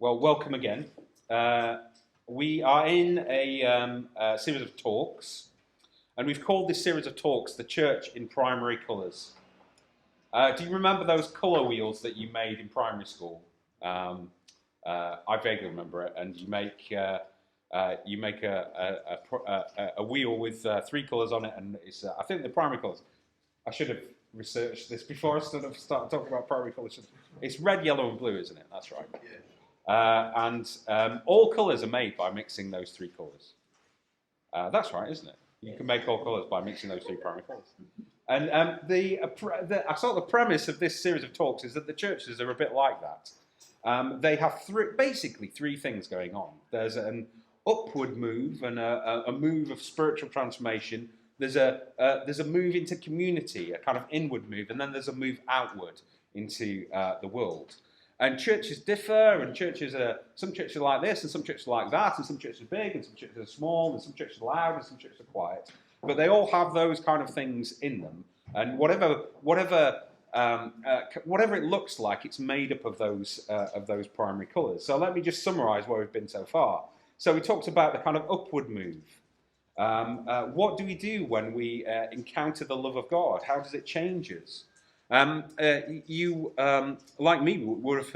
Well, welcome again. We are in a series of talks, and we've called this series of talks The Church in Primary Colours. Do you remember those colour wheels that you made in primary school? I vaguely remember it, and you make a wheel with three colours on it, and it's I think the primary colours. I should have researched this before I started talking about primary colours. It's red, yellow, and blue, isn't it? That's right. Yeah. All colours are made by mixing those three colours. That's right, isn't it? You can make all colours by mixing those three primary colours. And the premise of this series of talks is that the churches are a bit like that. They have basically three things going on. There's an upward move and a move of spiritual transformation. There's a move into community, a kind of inward move, and then there's a move outward into the world. And churches differ, and some churches are like this, and some churches are like that, and some churches are big, and some churches are small, and some churches are loud, and some churches are quiet. But they all have those kind of things in them, and whatever it looks like, it's made up of those primary colours. So let me just summarise where we've been so far. So we talked about the kind of upward move. What do we do when we encounter the love of God? How does it change us? You, like me, would have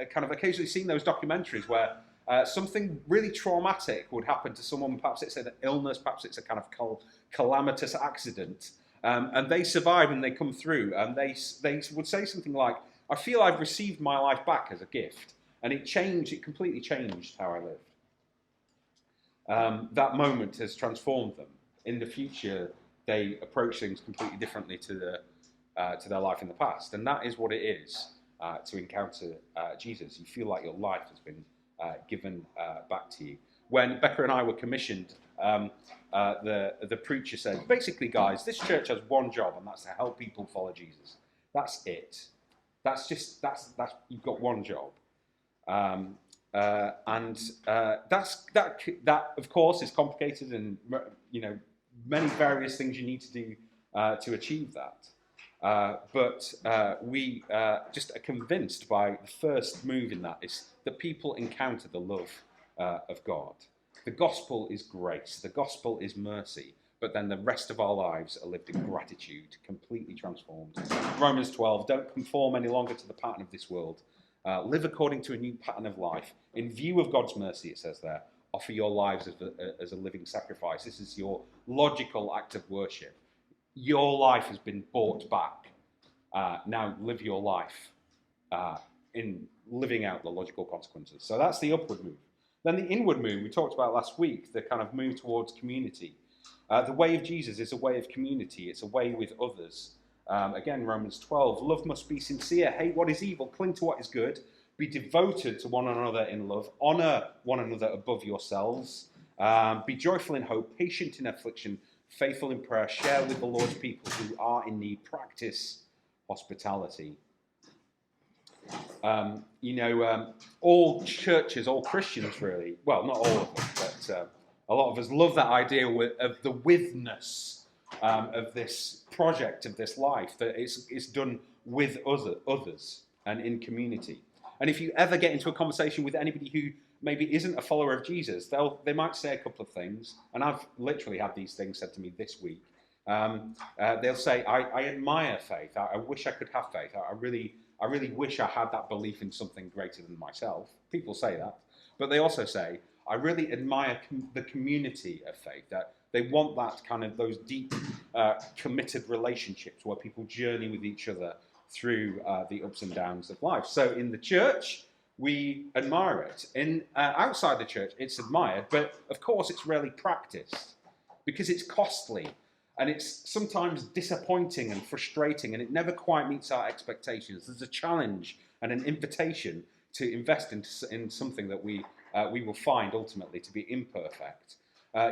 kind of occasionally seen those documentaries where something really traumatic would happen to someone. Perhaps it's an illness, perhaps it's a kind of calamitous accident, and they survive and they come through, and they would say something like, "I feel I've received my life back as a gift, and it completely changed how I lived." That moment has transformed them. In the future, they approach things completely differently to their life in the past, and that is what it is to encounter Jesus. You feel like your life has been given back to you. When Becca and I were commissioned, the preacher said, "Basically, guys, this church has one job, and that's to help people follow Jesus. That's it. That's you've got one job." That of course is complicated, and many various things you need to do to achieve that. But we just are convinced by the first move in that is that people encounter the love of God. The gospel is grace, the gospel is mercy, but then the rest of our lives are lived in gratitude, completely transformed. Romans 12, don't conform any longer to the pattern of this world. Live according to a new pattern of life. In view of God's mercy, it says there, offer your lives as a living sacrifice. This is your logical act of worship. Your life has been bought back. Now live your life in living out the logical consequences. So that's the upward move. Then the inward move, we talked about last week, the kind of move towards community. The way of Jesus is a way of community. It's a way with others. Again, Romans 12, love must be sincere. Hate what is evil, cling to what is good. Be devoted to one another in love. Honour one another above yourselves. Be joyful in hope, patient in affliction, faithful in prayer, share with the Lord's people who are in need, practice hospitality. All churches, all Christians really, well, not all of them, but a lot of us love that idea of the withness of this project, of this life, that it's done with others and in community. And if you ever get into a conversation with anybody who maybe isn't a follower of Jesus, they might say a couple of things, and I've literally had these things said to me this week. They'll say, I admire faith, I wish I could have faith, I really wish I had that belief in something greater than myself. People say that. But they also say, I really admire the community of faith, that they want that kind of those deep, committed relationships where people journey with each other through the ups and downs of life. So in the church, we admire it. Outside the church, it's admired, but of course it's rarely practiced because it's costly and it's sometimes disappointing and frustrating, and it never quite meets our expectations. There's a challenge and an invitation to invest in something that we will find ultimately to be imperfect.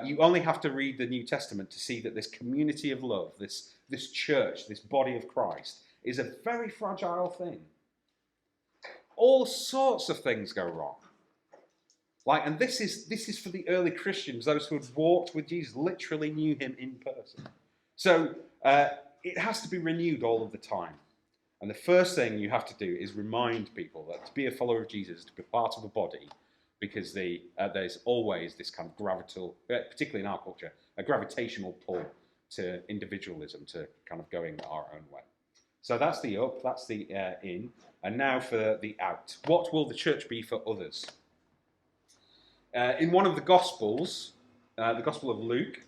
You only have to read the New Testament to see that this community of love, this church, this body of Christ, is a very fragile thing. All sorts of things go wrong. And this is for the early Christians, those who had walked with Jesus, literally knew him in person. So it has to be renewed all of the time. And the first thing you have to do is remind people that to be a follower of Jesus, to be part of a body, because there's always this kind of particularly in our culture, a gravitational pull to individualism, to kind of going our own way. So that's the up, that's the in, and now for the out. What will the church be for others? In one of the Gospels, the Gospel of Luke,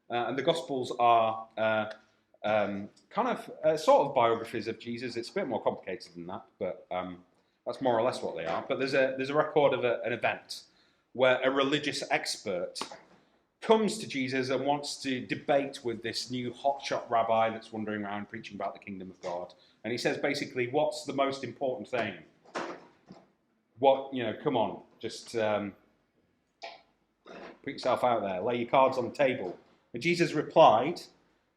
and the Gospels are sort of biographies of Jesus. It's a bit more complicated than that, but that's more or less what they are. But there's a record of an event where a religious expert comes to Jesus and wants to debate with this new hotshot rabbi that's wandering around preaching about the kingdom of God. And he says basically, what's the most important thing? Come on, just put yourself out there, lay your cards on the table. And Jesus replied,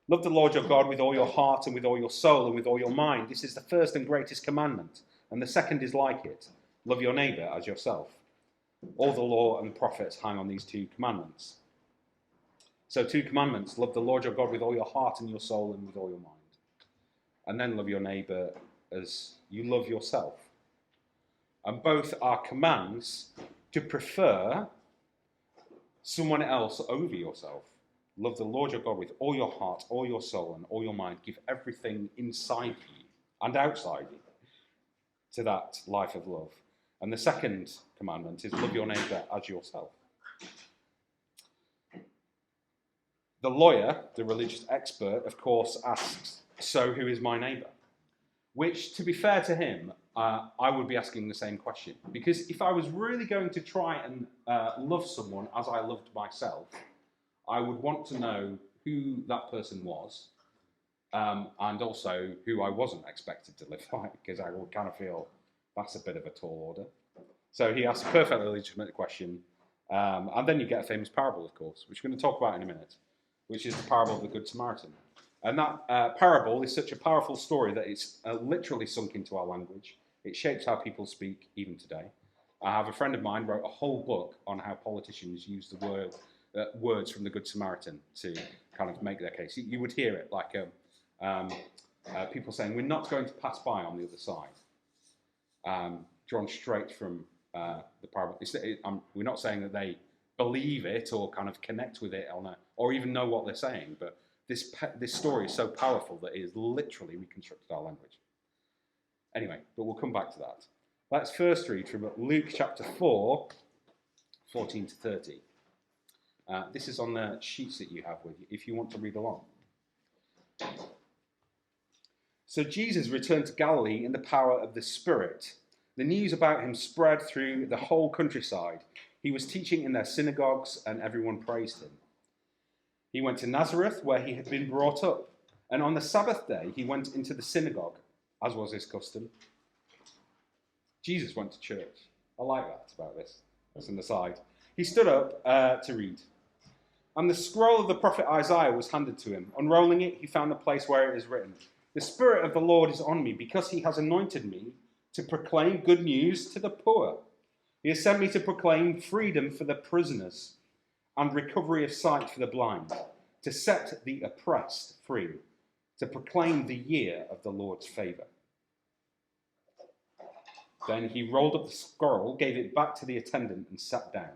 love the Lord your God with all your heart and with all your soul and with all your mind. This is the first and greatest commandment. And the second is like it. Love your neighbour as yourself. All the law and the prophets hang on these two commandments. So 2 commandments, love the Lord your God with all your heart and your soul and with all your mind. And then love your neighbour as you love yourself. And both are commands to prefer someone else over yourself. Love the Lord your God with all your heart, all your soul, and all your mind. Give everything inside you and outside you to that life of love. And the second commandment is love your neighbour as yourself. The lawyer, the religious expert, of course, asks, so who is my neighbour? Which, to be fair to him, I would be asking the same question. Because if I was really going to try and love someone as I loved myself, I would want to know who that person was, and also who I wasn't expected to live like, because I would kind of feel that's a bit of a tall order. So he asks a perfectly legitimate question, and then you get a famous parable, of course, which we're going to talk about in a minute, which is the parable of the Good Samaritan. And that parable is such a powerful story that it's literally sunk into our language. It shapes how people speak even today. I have a friend of mine wrote a whole book on how politicians use the words from the Good Samaritan to kind of make their case. You would hear it like people saying, we're not going to pass by on the other side. Drawn straight from the parable. We're not saying that they believe it or kind of connect with it or even know what they're saying, but this story is so powerful that it has literally reconstructed our language. Anyway, but we'll come back to that. Let's first read from Luke chapter 4, 14 to 30. This is on the sheets that you have with you, if you want to read along. So Jesus returned to Galilee in the power of the Spirit. The news about him spread through the whole countryside. He was teaching in their synagogues, and everyone praised him. He went to Nazareth, where he had been brought up. And on the Sabbath day, he went into the synagogue, as was his custom. Jesus went to church. I like that about this. That's an aside. He stood up to read. And the scroll of the prophet Isaiah was handed to him. Unrolling it, he found a place where it is written, the Spirit of the Lord is on me, because he has anointed me to proclaim good news to the poor. He has sent me to proclaim freedom for the prisoners and recovery of sight for the blind, to set the oppressed free, to proclaim the year of the Lord's favour. Then he rolled up the scroll, gave it back to the attendant, and sat down.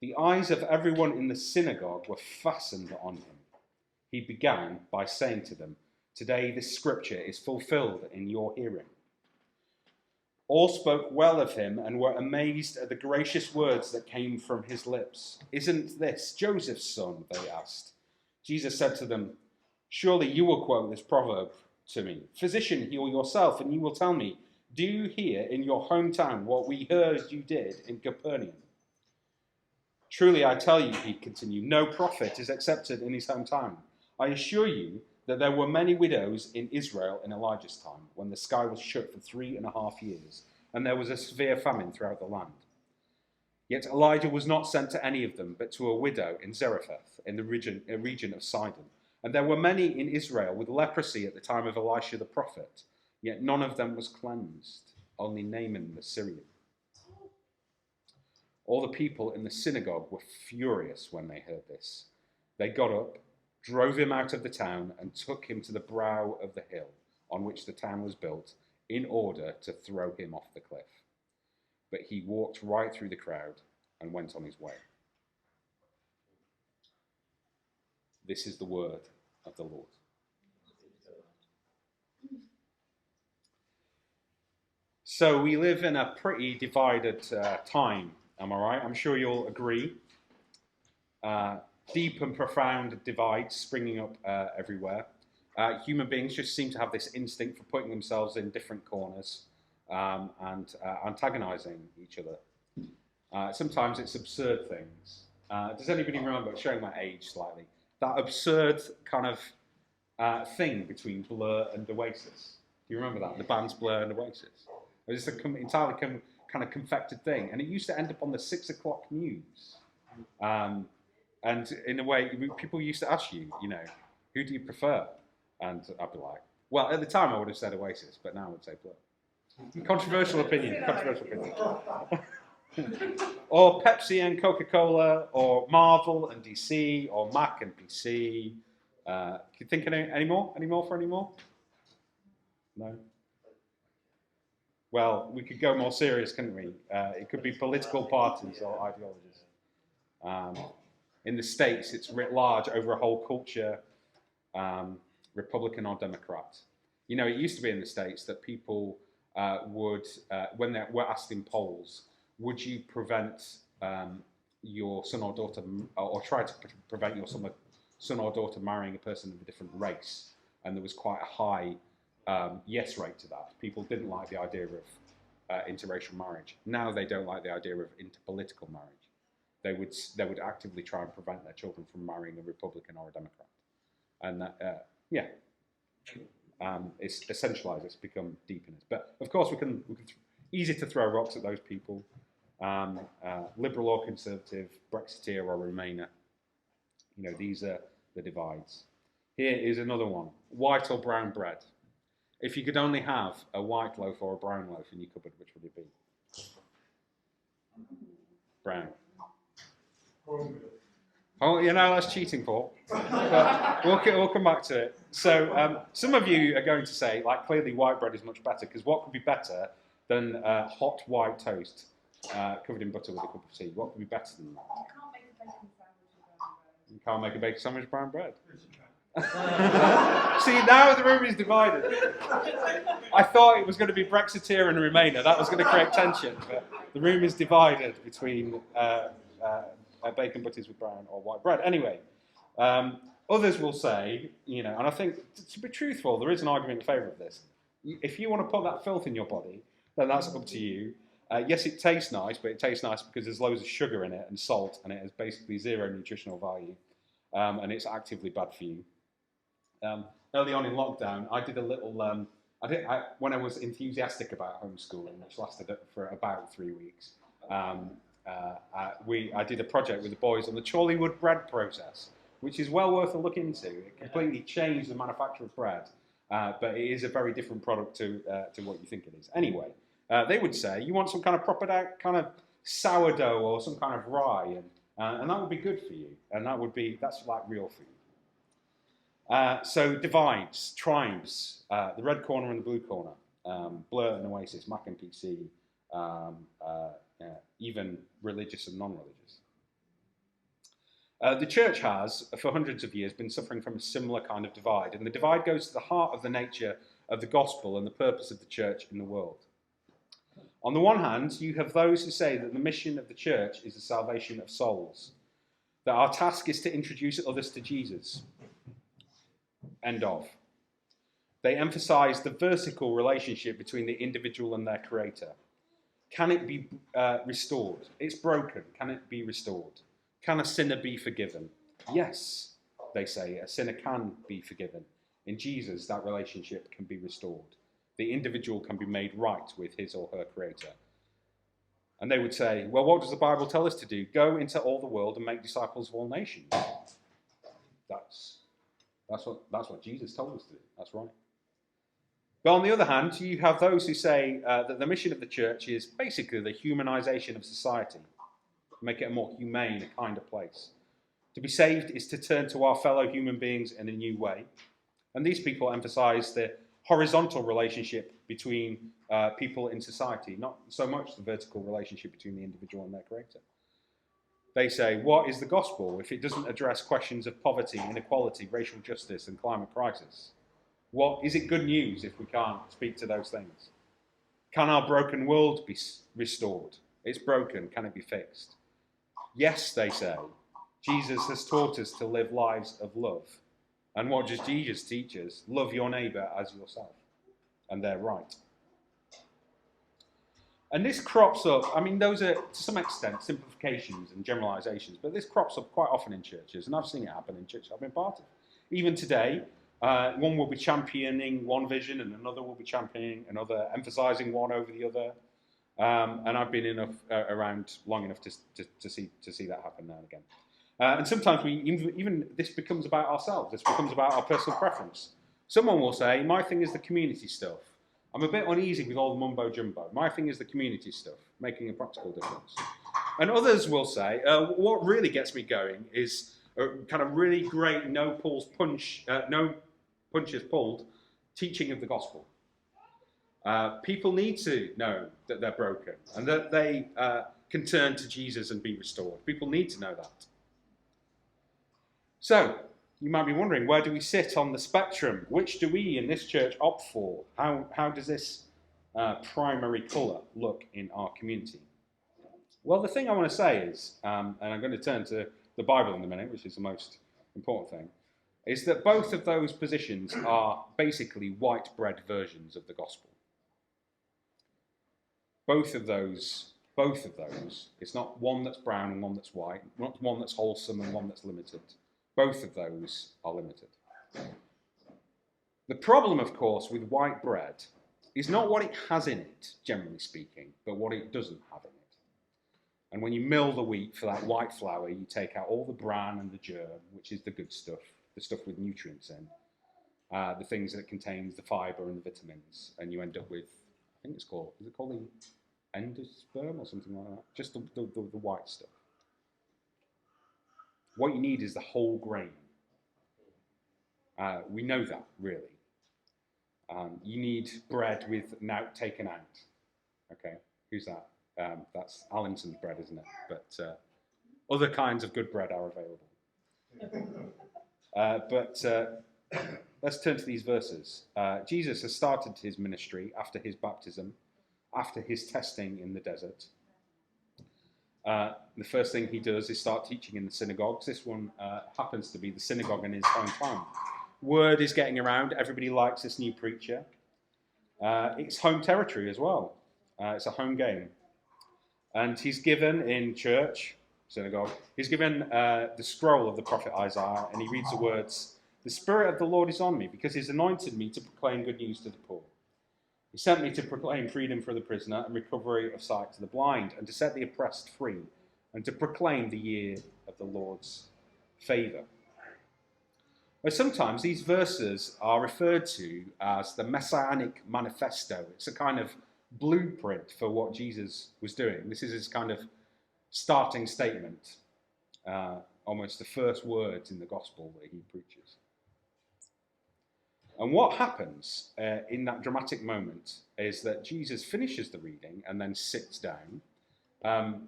The eyes of everyone in the synagogue were fastened on him. He began by saying to them, today this scripture is fulfilled in your hearing. All spoke well of him and were amazed at the gracious words that came from his lips. Isn't this Joseph's son? They asked. Jesus said to them, surely you will quote this proverb to me. Physician, heal yourself, and you will tell me, do here in your hometown what we heard you did in Capernaum. Truly I tell you, he continued, no prophet is accepted in his hometown. I assure you that there were many widows in Israel in Elijah's time, when the sky was shut for 3.5 years, and there was a severe famine throughout the land. Yet Elijah was not sent to any of them, but to a widow in Zarephath, in the region of Sidon. And there were many in Israel with leprosy at the time of Elisha the prophet, yet none of them was cleansed, only Naaman the Syrian. All the people in the synagogue were furious when they heard this. They got up, drove him out of the town, and took him to the brow of the hill, on which the town was built in order to throw him off the cliff. But he walked right through the crowd and went on his way. This is the word of the Lord. So we live in a pretty divided time, am I right? I'm sure you'll agree. Deep and profound divides springing up everywhere. Human beings just seem to have this instinct for putting themselves in different corners and antagonizing each other. Sometimes it's absurd things. Does anybody remember, showing my age slightly, that absurd kind of thing between Blur and Oasis? Do you remember that? The bands Blur and Oasis. It was just an entirely kind of confected thing. And it used to end up on the 6 o'clock news. And in a way, people used to ask you, who do you prefer? And I'd be like, well, at the time I would have said Oasis, but now I would say Blur. Controversial opinion. Or Pepsi and Coca-Cola, or Marvel and DC, or Mac and PC. Can you think of any more? Any more? No? Well, we could go more serious, couldn't we? It could be political parties or ideologies. In the States, it's writ large over a whole culture, Republican or Democrat. It used to be in the States that people would, when they were asked in polls, would you prevent your son or daughter, or try to prevent your son or daughter marrying a person of a different race? And there was quite a high yes rate to that. People didn't like the idea of interracial marriage. Now they don't like the idea of interpolitical marriage. They would actively try and prevent their children from marrying a Republican or a Democrat. And it's essentialized. It's become deep in it. But of course, we can easy to throw rocks at those people. Liberal or conservative, Brexiteer or Remainer. These are the divides. Here is another one: white or brown bread. If you could only have a white loaf or a brown loaf in your cupboard, which would it be? Brown. Oh, that's cheating, Paul. But we'll come back to it. So some of you are going to say, clearly white bread is much better, because what could be better than hot white toast covered in butter with a cup of tea? What could be better than that? You can't make a bacon sandwich with brown bread. See, now the room is divided. I thought it was going to be Brexiteer and Remainer. That was going to create tension, but the room is divided between bacon butties with brown or white bread. Anyway, others will say, and I think, to be truthful, there is an argument in favour of this. If you want to put that filth in your body, then that's up to you. Yes, it tastes nice, but it tastes nice because there's loads of sugar in it and salt, and it has basically zero nutritional value, and it's actively bad for you. Early on in lockdown, I did a little. When I was enthusiastic about homeschooling, which lasted for about 3 weeks. I did a project with the boys on the Chorleywood bread process, which is well worth a look into. It completely changed the manufacture of bread, but it is a very different product to what you think it is. Anyway, they would say you want some kind of proper kind of sourdough or some kind of rye, and that would be good for you, and that's like real food. So divides, tribes, the red corner and the blue corner, Blur and Oasis, Mac and PC, even religious and non-religious. The church has, for hundreds of years, been suffering from a similar kind of divide, and the divide goes to the heart of the nature of the gospel and the purpose of the church in the world. On the one hand, you have those who say that the mission of the church is the salvation of souls, that our task is to introduce others to Jesus. End of. They emphasize the vertical relationship between the individual and their creator. Can it be restored? It's broken. Can it be restored? Can a sinner be forgiven? Yes, they say, a sinner can be forgiven. In Jesus, that relationship can be restored. The individual can be made right with his or her creator. And they would say, well, what does the Bible tell us to do? Go into all the world and make disciples of all nations. That's what Jesus told us to do. That's right. But on the other hand, you have those who say that the mission of the church is basically the humanization of society, to make it a more humane, a kinder place. To be saved is to turn to our fellow human beings in a new way. And these people emphasize the horizontal relationship between people in society, not so much the vertical relationship between the individual and their creator. They say, what is the gospel if it doesn't address questions of poverty, inequality, racial justice, and climate crisis? What is it good news if we can't speak to those things? Can our broken world be restored? It's broken. Can it be fixed? Yes, they say. Jesus has taught us to live lives of love. And what does Jesus teach us? Love your neighbour as yourself. And they're right. And this crops up, I mean, those are, to some extent, simplifications and generalisations, but this crops up quite often in churches, and I've seen it happen in churches I've been part of. Even today, one will be championing one vision, and another will be championing another, emphasising one over the other. And I've been around long enough to see that happen now and again. And sometimes even this becomes about ourselves. This becomes about our personal preference. Someone will say, my thing is the community stuff. I'm a bit uneasy with all the mumbo jumbo. My thing is the community stuff, making a practical difference. And others will say, what really gets me going is a kind of really great no punches pulled teaching of the gospel. People need to know that they're broken and that they can turn to Jesus and be restored. People need to know that. So, you might be wondering, where do we sit on the spectrum? Which do we in this church opt for? How does this primary colour look in our community? Well, the thing I want to say is, and I'm going to turn to the Bible in a minute, which is the most important thing, is that both of those positions are basically white bread versions of the gospel. Both of those, it's not one that's brown and one that's white, not one that's wholesome and one that's limited. Both of those are limited. The problem, of course, with white bread is not what it has in it, generally speaking, but what it doesn't have in it. And when you mill the wheat for that white flour, you take out all the bran and the germ, which is the good stuff, the stuff with nutrients in, the things that contains the fibre and the vitamins, and you end up with, I think is it called the endosperm or something like that? Just the white stuff. What you need is the whole grain. We know that, really. You need bread with nout taken out. Okay, who's that? That's Allinson's bread, isn't it? But other kinds of good bread are available. Let's turn to these verses. Jesus has started his ministry after his baptism, after his testing in the desert. The first thing he does is start teaching in the synagogues. This one happens to be the synagogue in his hometown. Word is getting around. Everybody likes this new preacher. It's home territory as well. It's a home game. And he's given in church, synagogue, he's given the scroll of the prophet Isaiah, and he reads the words, "The Spirit of the Lord is on me, because he's anointed me to proclaim good news to the poor. He sent me to proclaim freedom for the prisoner and recovery of sight to the blind, and to set the oppressed free, and to proclaim the year of the Lord's favour." But sometimes these verses are referred to as the Messianic Manifesto. It's a kind of blueprint for what Jesus was doing. This is his kind of starting statement, almost the first words in the gospel that he preaches. And what happens in that dramatic moment is that Jesus finishes the reading and then sits down.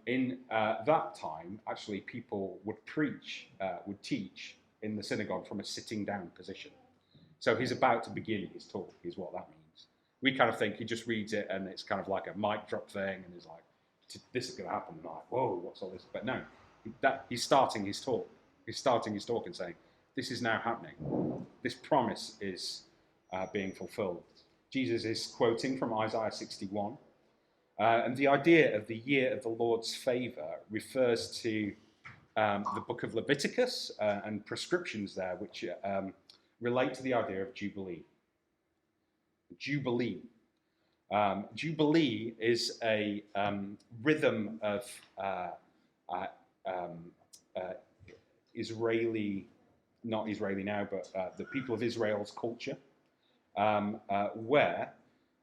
In that time, actually, people would teach in the synagogue from a sitting down position. So he's about to begin his talk, is what that means. We kind of think he just reads it and it's kind of like a mic drop thing, and he's like, this is going to happen. And I'm like, whoa, what's all this? But no, he's starting his talk. He's starting his talk and saying, this is now happening. This promise is being fulfilled. Jesus is quoting from Isaiah 61. And the idea of the year of the Lord's favour refers to the book of Leviticus and prescriptions there, which relate to the idea of Jubilee. Jubilee. Jubilee is a rhythm of Israeli, not Israeli now, but the people of Israel's culture, where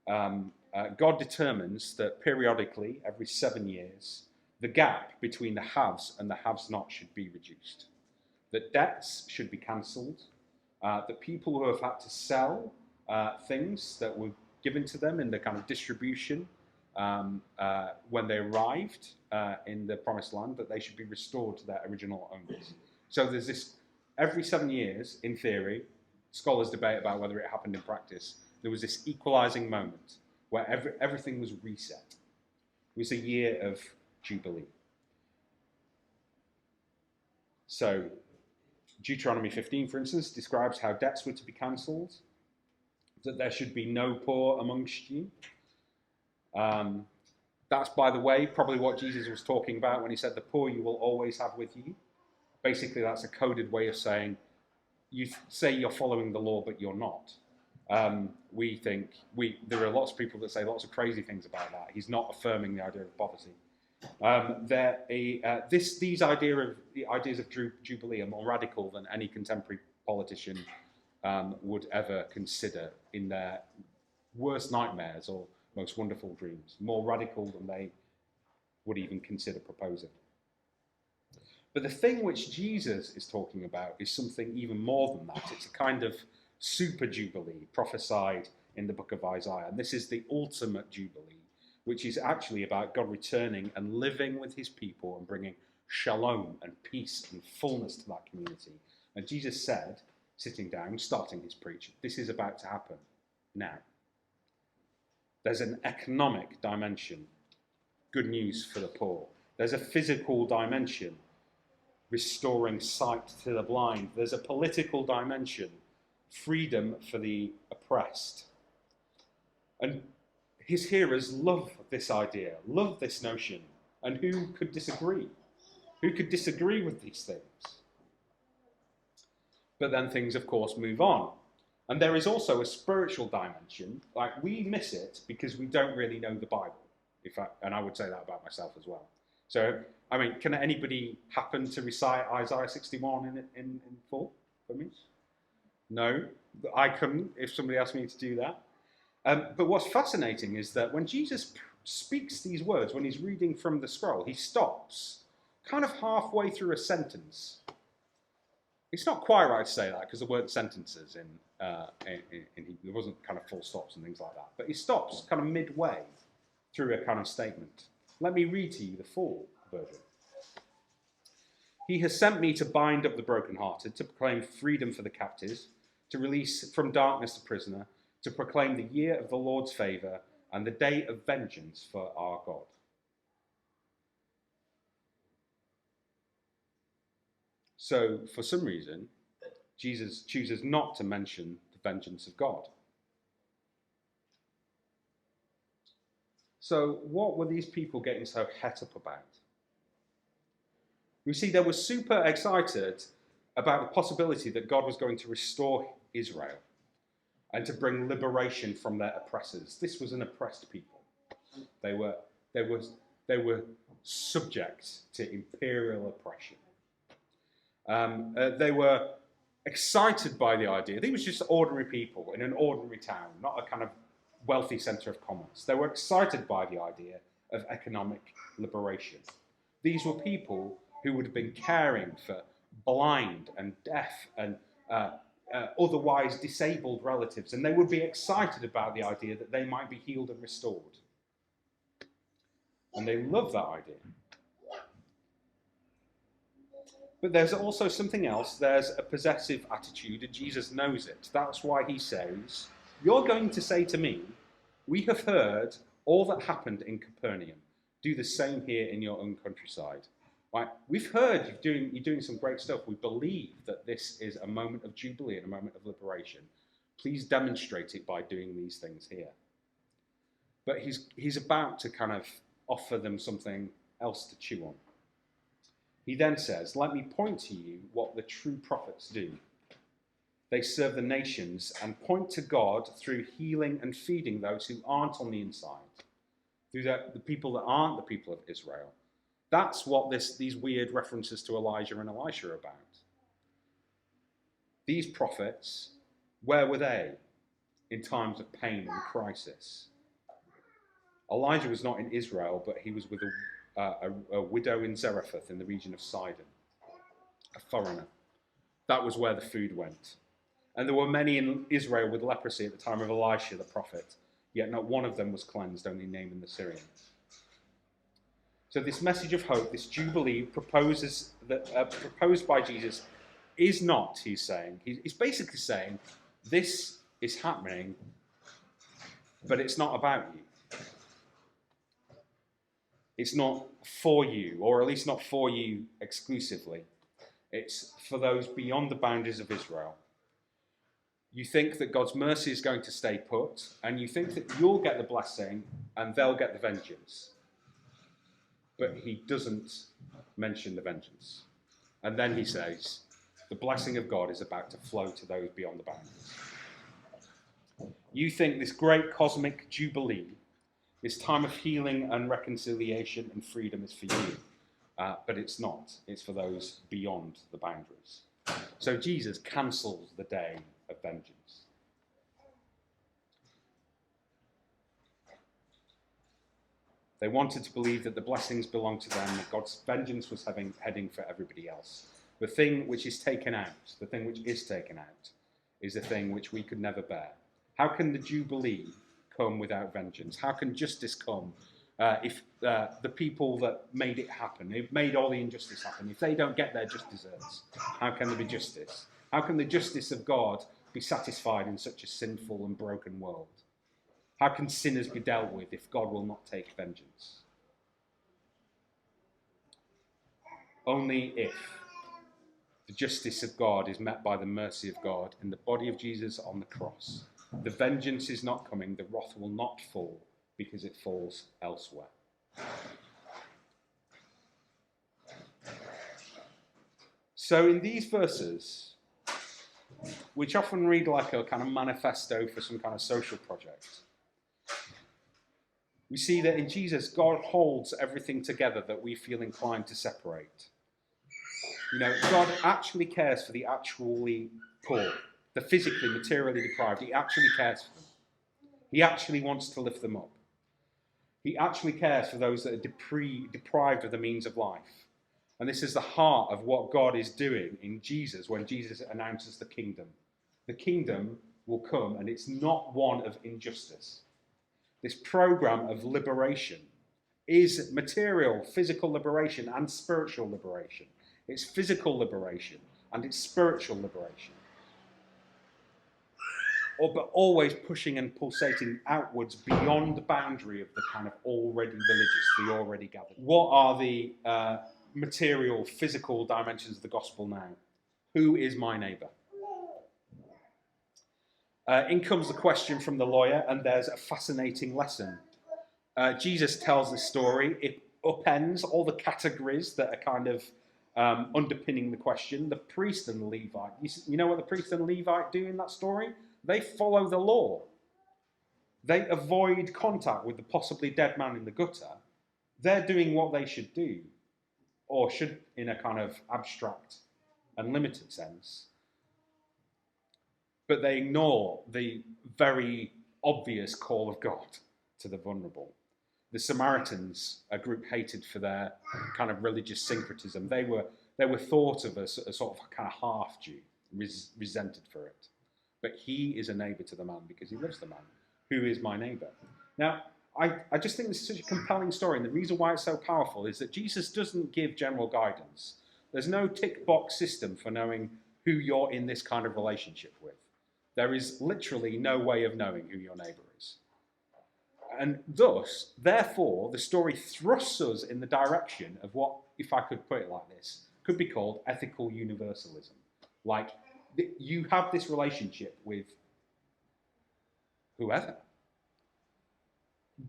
God determines that periodically, every 7 years, the gap between the haves and the haves-not should be reduced. That debts should be cancelled. That people who have had to sell things that were given to them in the kind of distribution when they arrived in the Promised Land, that they should be restored to their original owners. So there's this, every 7 years, in theory, scholars debate about whether it happened in practice, there was this equalizing moment where everything was reset. It was a year of Jubilee. So Deuteronomy 15, for instance, describes how debts were to be cancelled, that there should be no poor amongst you. That's, by the way, probably what Jesus was talking about when he said, the poor you will always have with you. Basically, that's a coded way of saying, you say you're following the law, but you're not. There are lots of people that say lots of crazy things about that. He's not affirming the idea of poverty. These ideas of Jubilee are more radical than any contemporary politician would ever consider in their worst nightmares or most wonderful dreams. More radical than they would even consider proposing. But the thing which Jesus is talking about is something even more than that. It's a kind of super Jubilee prophesied in the book of Isaiah. And this is the ultimate Jubilee, which is actually about God returning and living with his people and bringing shalom and peace and fullness to that community. And Jesus said, sitting down, starting his preach, this is about to happen now. There's an economic dimension, good news for the poor. There's a physical dimension, restoring sight to the blind. There's a political dimension, freedom for the oppressed. And his hearers love this idea, love this notion. And who could disagree? Who could disagree with these things? But then things, of course, move on. And there is also a spiritual dimension. Like, we miss it because we don't really know the Bible. And I would say that about myself as well. So, I mean, can anybody happen to recite Isaiah 61 in full for me? No, I couldn't if somebody asked me to do that. But what's fascinating is that when Jesus speaks these words, when he's reading from the scroll, he stops kind of halfway through a sentence. It's not quite right to say that because there weren't sentences in there wasn't kind of full stops and things like that. But he stops kind of midway through a kind of statement. Let me read to you the full version. He has sent me to bind up the brokenhearted, to proclaim freedom for the captives, to release from darkness the prisoner, to proclaim the year of the Lord's favour and the day of vengeance for our God. So, for some reason, Jesus chooses not to mention the vengeance of God. So, what were these people getting so het up about? We see they were super excited about the possibility that God was going to restore Israel and to bring liberation from their oppressors. This was an oppressed people. They were subject to imperial oppression. They were excited by the idea. They were just ordinary people in an ordinary town, not a kind of wealthy centre of commerce. They were excited by the idea of economic liberation. These were people who would have been caring for blind and deaf and otherwise disabled relatives, and they would be excited about the idea that they might be healed and restored. And they love that idea. But there's also something else. There's a possessive attitude, and Jesus knows it. That's why he says, you're going to say to me, we have heard all that happened in Capernaum. Do the same here in your own countryside. Right? We've heard you're doing some great stuff. We believe that this is a moment of jubilee and a moment of liberation. Please demonstrate it by doing these things here. But he's about to kind of offer them something else to chew on. He then says, let me point to you what the true prophets do. They serve the nations and point to God through healing and feeding those who aren't on the inside, through the people that aren't the people of Israel. That's what these weird references to Elijah and Elisha are about. These prophets, where were they in times of pain and crisis? Elijah was not in Israel, but he was with a widow in Zarephath in the region of Sidon, a foreigner. That was where the food went. And there were many in Israel with leprosy at the time of Elisha the prophet, yet not one of them was cleansed, only Naaman the Syrian. So this message of hope, this Jubilee proposed by Jesus, is not, he's saying. He's basically saying, this is happening, but it's not about you. It's not for you, or at least not for you exclusively. It's for those beyond the boundaries of Israel. You think that God's mercy is going to stay put, and you think that you'll get the blessing and they'll get the vengeance. But he doesn't mention the vengeance. And then he says, the blessing of God is about to flow to those beyond the boundaries. You think this great cosmic jubilee, this time of healing and reconciliation and freedom is for you. But it's not. It's for those beyond the boundaries. So Jesus cancels the day of vengeance. They wanted to believe that the blessings belonged to them, that God's vengeance was heading for everybody else. The thing which is taken out, the thing which is taken out, is a thing which we could never bear. How can the Jubilee come without vengeance? How can justice come if the people that made it happen, who've made all the injustice happen, if they don't get their just deserts, how can there be justice? How can the justice of God be satisfied in such a sinful and broken world? How can sinners be dealt with if God will not take vengeance? Only if the justice of God is met by the mercy of God in the body of Jesus on the cross. The vengeance is not coming, the wrath will not fall because it falls elsewhere. So in these verses, which often read like a kind of manifesto for some kind of social project, we see that in Jesus, God holds everything together that we feel inclined to separate. You know, God actually cares for the actually poor, the physically, materially deprived. He actually cares for them. He actually wants to lift them up. He actually cares for those that are deprived of the means of life. And this is the heart of what God is doing in Jesus when Jesus announces the kingdom. The kingdom will come, and it's not one of injustice. This program of liberation is material, physical liberation and spiritual liberation. It's physical liberation and it's spiritual liberation. But always pushing and pulsating outwards beyond the boundary of the kind of already religious, the already gathered. What are the material, physical dimensions of the gospel now? Who is my neighbour? In comes the question from the lawyer, and there's a fascinating lesson. Jesus tells this story. It upends all the categories that are kind of underpinning the question. The priest and the Levite. You know what the priest and Levite do in that story? They follow the law. They avoid contact with the possibly dead man in the gutter. They're doing what they should do, or should in a kind of abstract and limited sense. But they ignore the very obvious call of God to the vulnerable. The Samaritans, a group hated for their kind of religious syncretism, they were thought of as a sort of kind of half Jew, resented for it. But he is a neighbour to the man because he loves the man. Who is my neighbour? Now, I just think this is such a compelling story, and the reason why it's so powerful is that Jesus doesn't give general guidance. There's no tick box system for knowing who you're in this kind of relationship with. There is literally no way of knowing who your neighbour is. And thus, therefore, the story thrusts us in the direction of what, if I could put it like this, could be called ethical universalism. Like, you have this relationship with whoever.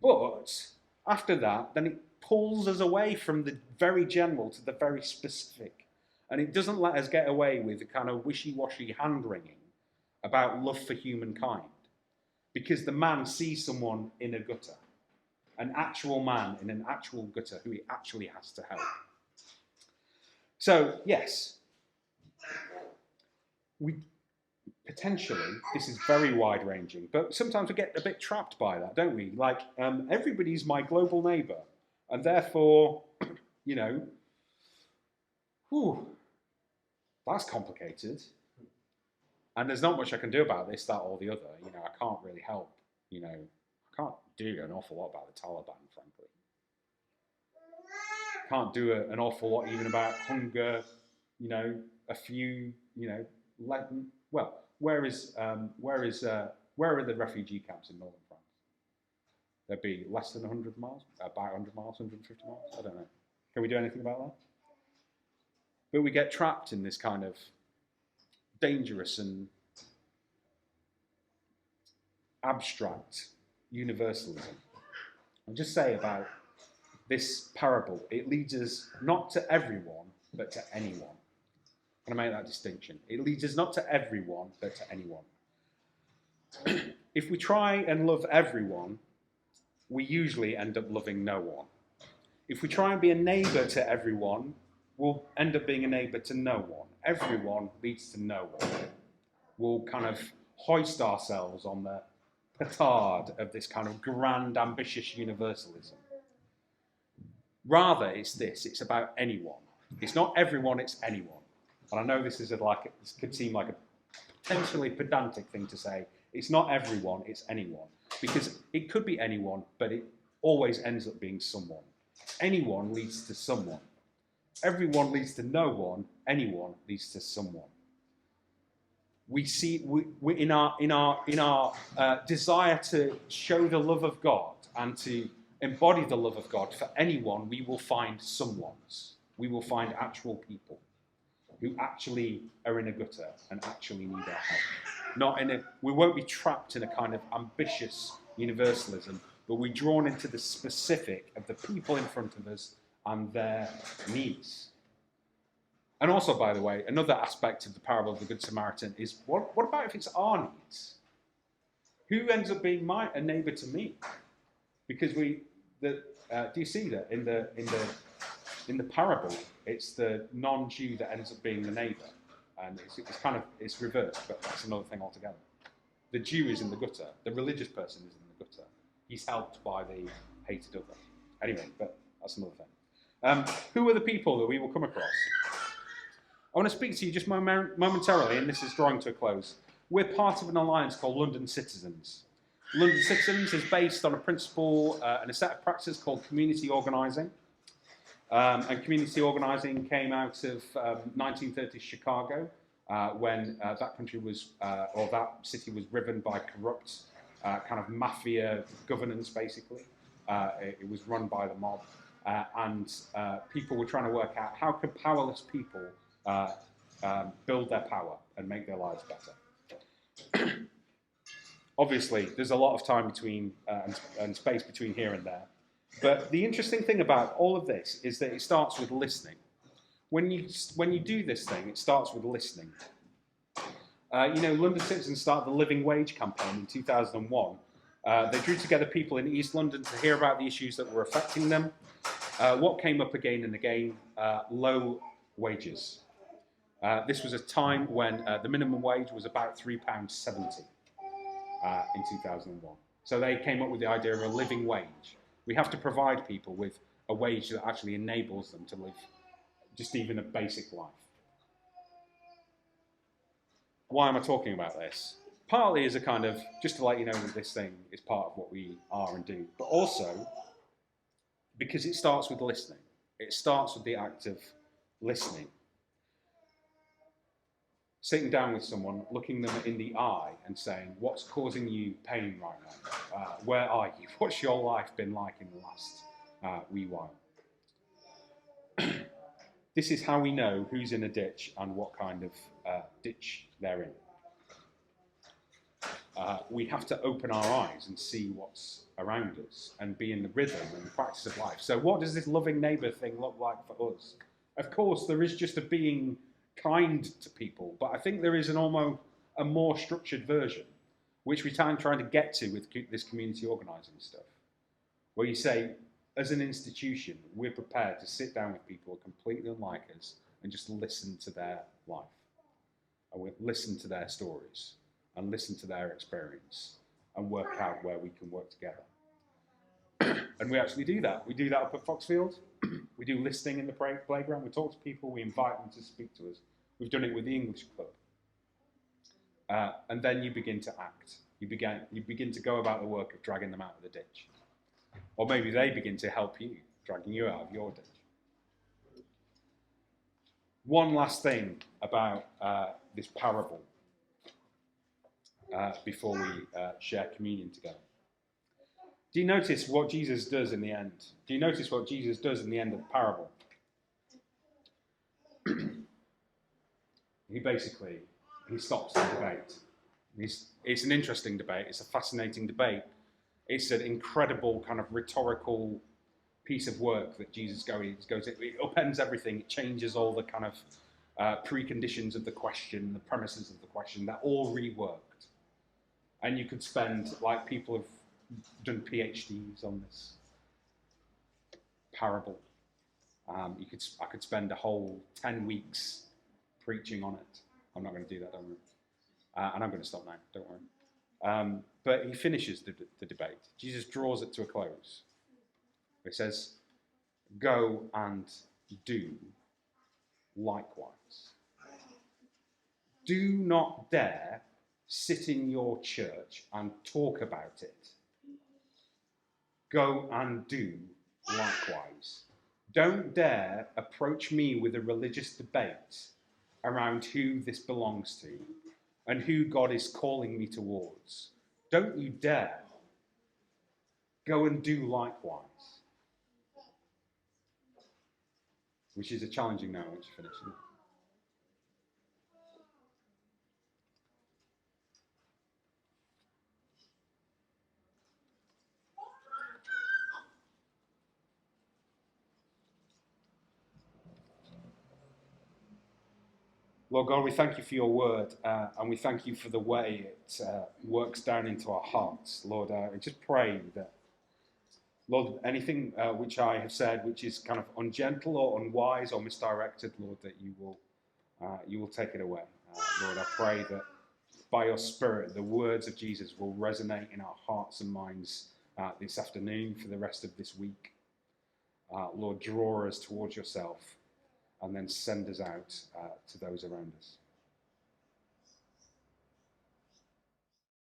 But after that, then it pulls us away from the very general to the very specific. And it doesn't let us get away with the kind of wishy-washy hand-wringing about love for humankind. Because the man sees someone in a gutter, an actual man in an actual gutter who he actually has to help. So, yes, we potentially, this is very wide-ranging, but sometimes we get a bit trapped by that, don't we? Like, everybody's my global neighbour, and therefore, you know, that's complicated. And there's not much I can do about this, that, or the other. I can't really help. I can't do an awful lot about the Taliban, frankly. Can't do an awful lot even about hunger. A few. Well, where are the refugee camps in northern France? There'd be less than 100 miles, about 100 miles, 150 miles. I don't know. Can we do anything about that? But we get trapped in this kind of dangerous and abstract universalism. I'll just say about this parable, it leads us not to everyone, but to anyone. Can I make that distinction? It leads us not to everyone, but to anyone. If we try and love everyone, we usually end up loving no one. If we try and be a neighbour to everyone, we'll end up being a neighbour to no one. Everyone leads to no one. We'll kind of hoist ourselves on the petard of this kind of grand, ambitious universalism. Rather, it's about anyone. It's not everyone, it's anyone. And I know this could seem like a potentially pedantic thing to say. It's not everyone, it's anyone. Because it could be anyone, but it always ends up being someone. Anyone leads to someone. Everyone leads to no one. Anyone leads to someone. We see in our desire to show the love of God and to embody the love of God for anyone, we will find someones. We will find actual people who actually are in a gutter and actually need our help. We won't be trapped in a kind of ambitious universalism, but we're drawn into the specific of the people in front of us and their needs. And also, by the way, another aspect of the parable of the Good Samaritan is, what about if it's our needs? Who ends up being a neighbour to me? Because do you see that in the parable, it's the non-Jew that ends up being the neighbour, and it's reversed, but that's another thing altogether. The Jew is in the gutter, the religious person is in the gutter. He's helped by the hated other. Anyway, but that's another thing. Who are the people that we will come across? I want to speak to you just momentarily, and this is drawing to a close. We're part of an alliance called London Citizens. London Citizens is based on a principle and a set of practices called community organising. And community organising came out of 1930s Chicago, when that country was, or that city was riven by corrupt kind of mafia governance, basically. It was run by the mob. And people were trying to work out how could powerless people build their power and make their lives better. Obviously, there's a lot of time between and space between here and there. But the interesting thing about all of this is that it starts with listening. When you do this thing, it starts with listening. London Citizens started the Living Wage campaign in 2001. They drew together people in East London to hear about the issues that were affecting them. What came up again and again? Low wages. This was a time when the minimum wage was about £3.70 in 2001. So they came up with the idea of a living wage. We have to provide people with a wage that actually enables them to live just even a basic life. Why am I talking about this? Partly as a kind of, just to let you know that this thing is part of what we are and do, but also because it starts with listening. It starts with the act of listening. Sitting down with someone, looking them in the eye and saying, what's causing you pain right now? Where are you? What's your life been like in the last wee while? This is how we know who's in a ditch and what kind of ditch they're in. We have to open our eyes and see what's around us and be in the rhythm and the practice of life. So what does this loving neighbour thing look like for us? Of course, there is just a being kind to people, but I think there is a more structured version, which we're trying to get to with this community organising stuff, where you say, as an institution, we're prepared to sit down with people completely unlike us and just listen to their life, and we listen to their stories and listen to their experience and work out where we can work together. And we actually do that. We do that up at Foxfield. We do listening in the playground. We talk to people. We invite them to speak to us. We've done it with the English Club. and then you begin to act. You begin to go about the work of dragging them out of the ditch. Or maybe they begin to help you, dragging you out of your ditch. One last thing about this parable before we share communion together. Do you notice what Jesus does in the end? Do you notice what Jesus does in the end of the parable? He stops the debate. It's an interesting debate. It's a fascinating debate. It's an incredible kind of rhetorical piece of work that Jesus goes. It upends everything. It changes all the kind of preconditions of the question, the premises of the question. They're all reworked. And you could spend, like people have done PhDs on this parable. I could spend a whole 10 weeks preaching on it. I'm not going to do that, don't worry. And I'm going to stop now, don't worry. But he finishes the debate. Jesus draws it to a close. He says, go and do likewise. Do not dare sit in your church and talk about it. Go and do likewise. Don't dare approach me with a religious debate around who this belongs to and who God is calling me towards. Don't you dare. Go and do likewise. Which is a challenging note once you finish, isn't it? Lord God, we thank you for your word, and we thank you for the way it works down into our hearts. Lord, I just pray that, Lord, anything which I have said which is kind of ungentle or unwise or misdirected, Lord, that you will take it away. Lord, I pray that by your Spirit, the words of Jesus will resonate in our hearts and minds this afternoon for the rest of this week. Lord, draw us towards yourself and then send us out to those around us.